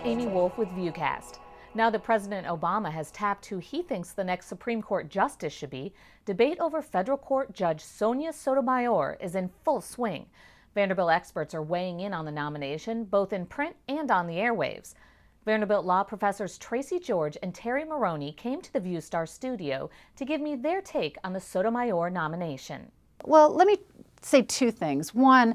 Amy Wolf with VUCast. Now that President Obama has tapped who he thinks the next Supreme Court justice should be, debate over federal court Judge Sonia Sotomayor is in full swing. Vanderbilt experts are weighing in on the nomination, both in print and on the airwaves. Vanderbilt law professors Tracy George and Terry Maroney came to the ViewStar studio to give me their take on the Sotomayor nomination. Well, let me say two things. One,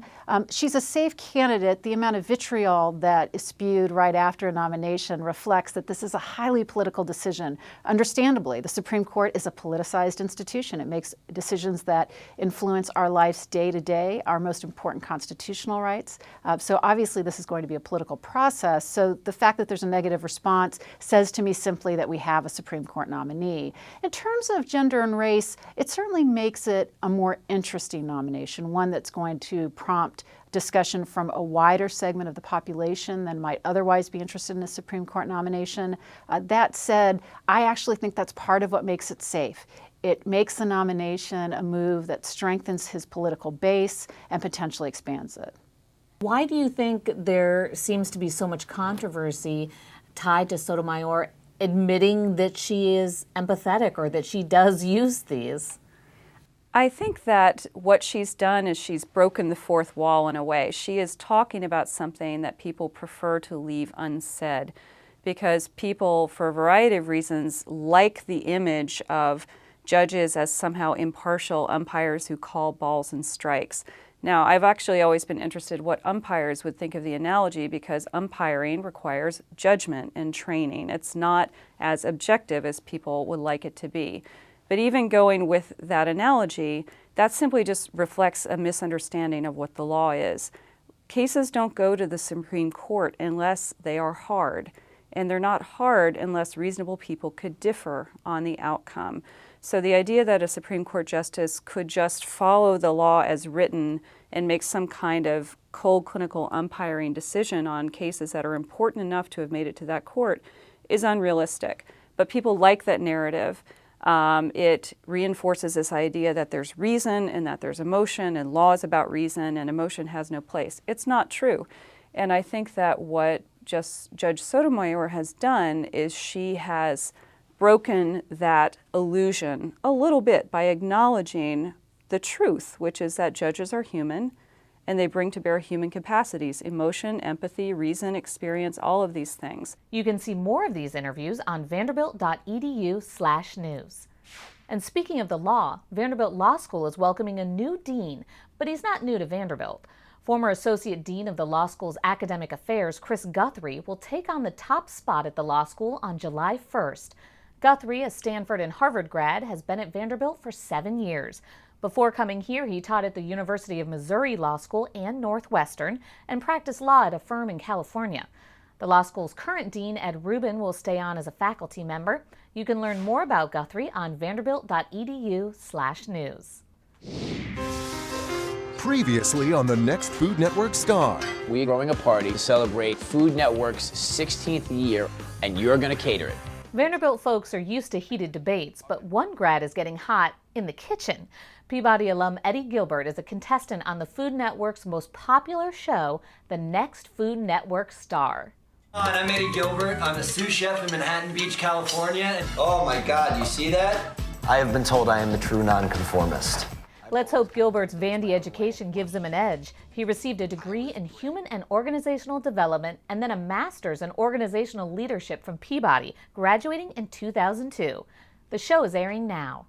she's a safe candidate. The amount of vitriol that is spewed right after a nomination reflects that this is a highly political decision. Understandably, the Supreme Court is a politicized institution. It makes decisions that influence our lives day to day, our most important constitutional rights. So obviously this is going to be a political process. So the fact that there's a negative response says to me simply that we have a Supreme Court nominee. In terms of gender and race, it certainly makes it a more interesting nomination, one that's going to prompt discussion from a wider segment of the population than might otherwise be interested in a Supreme Court nomination. That said, I actually think that's part of what makes it safe. It makes the nomination a move that strengthens his political base and potentially expands it. Why do you think there seems to be so much controversy tied to Sotomayor admitting that she is empathetic or that she does use these? I think that what she's done is she's broken the fourth wall in a way. She is talking about something that people prefer to leave unsaid because people, for a variety of reasons, like the image of judges as somehow impartial umpires who call balls and strikes. Now, I've actually always been interested what umpires would think of the analogy because umpiring requires judgment and training. It's not as objective as people would like it to be. But even going with that analogy, that simply just reflects a misunderstanding of what the law is. Cases don't go to the Supreme Court unless they are hard, and they're not hard unless reasonable people could differ on the outcome. So the idea that a Supreme Court justice could just follow the law as written and make some kind of cold clinical umpiring decision on cases that are important enough to have made it to that court is unrealistic. But people like that narrative. It reinforces this idea that there's reason and that there's emotion and law is about reason and emotion has no place. It's not true. And I think that what Judge Sotomayor has done is she has broken that illusion a little bit by acknowledging the truth, which is that judges are human and they bring to bear human capacities, emotion, empathy, reason, experience, all of these things. You can see more of these interviews on vanderbilt.edu/news. And speaking of the law, Vanderbilt Law School is welcoming a new dean, but he's not new to Vanderbilt. Former Associate Dean of the law school's Academic Affairs, Chris Guthrie, will take on the top spot at the law school on July 1st. Guthrie, a Stanford and Harvard grad, has been at Vanderbilt for 7 years. Before coming here, he taught at the University of Missouri Law School and Northwestern and practiced law at a firm in California. The law school's current dean, Ed Rubin, will stay on as a faculty member. You can learn more about Guthrie on vanderbilt.edu/news. Previously on the Next Food Network Star. We're throwing a party to celebrate Food Network's 16th year, and you're going to cater it. Vanderbilt folks are used to heated debates, but one grad is getting hot in the kitchen. Peabody alum Eddie Gilbert is a contestant on the Food Network's most popular show, The Next Food Network Star. Hi, I'm Eddie Gilbert. I'm a sous chef in Manhattan Beach, California. Oh my God, you see that? I have been told I am the true nonconformist. Let's hope Gilbert's Vandy education gives him an edge. He received a degree in human and organizational development and then a master's in organizational leadership from Peabody, graduating in 2002. The show is airing now.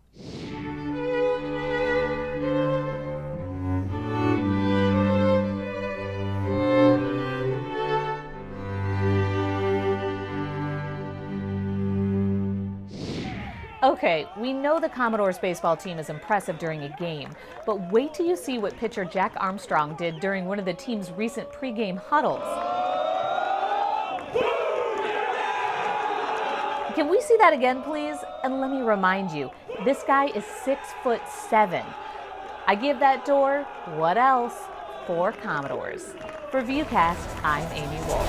Okay, we know the Commodores baseball team is impressive during a game, but wait till you see what pitcher Jack Armstrong did during one of the team's recent pregame huddles. Can we see that again, please? And let me remind you, this guy is 6'7". I give that door, what else? 4 Commodores. For ViewCast, I'm Amy Wolf.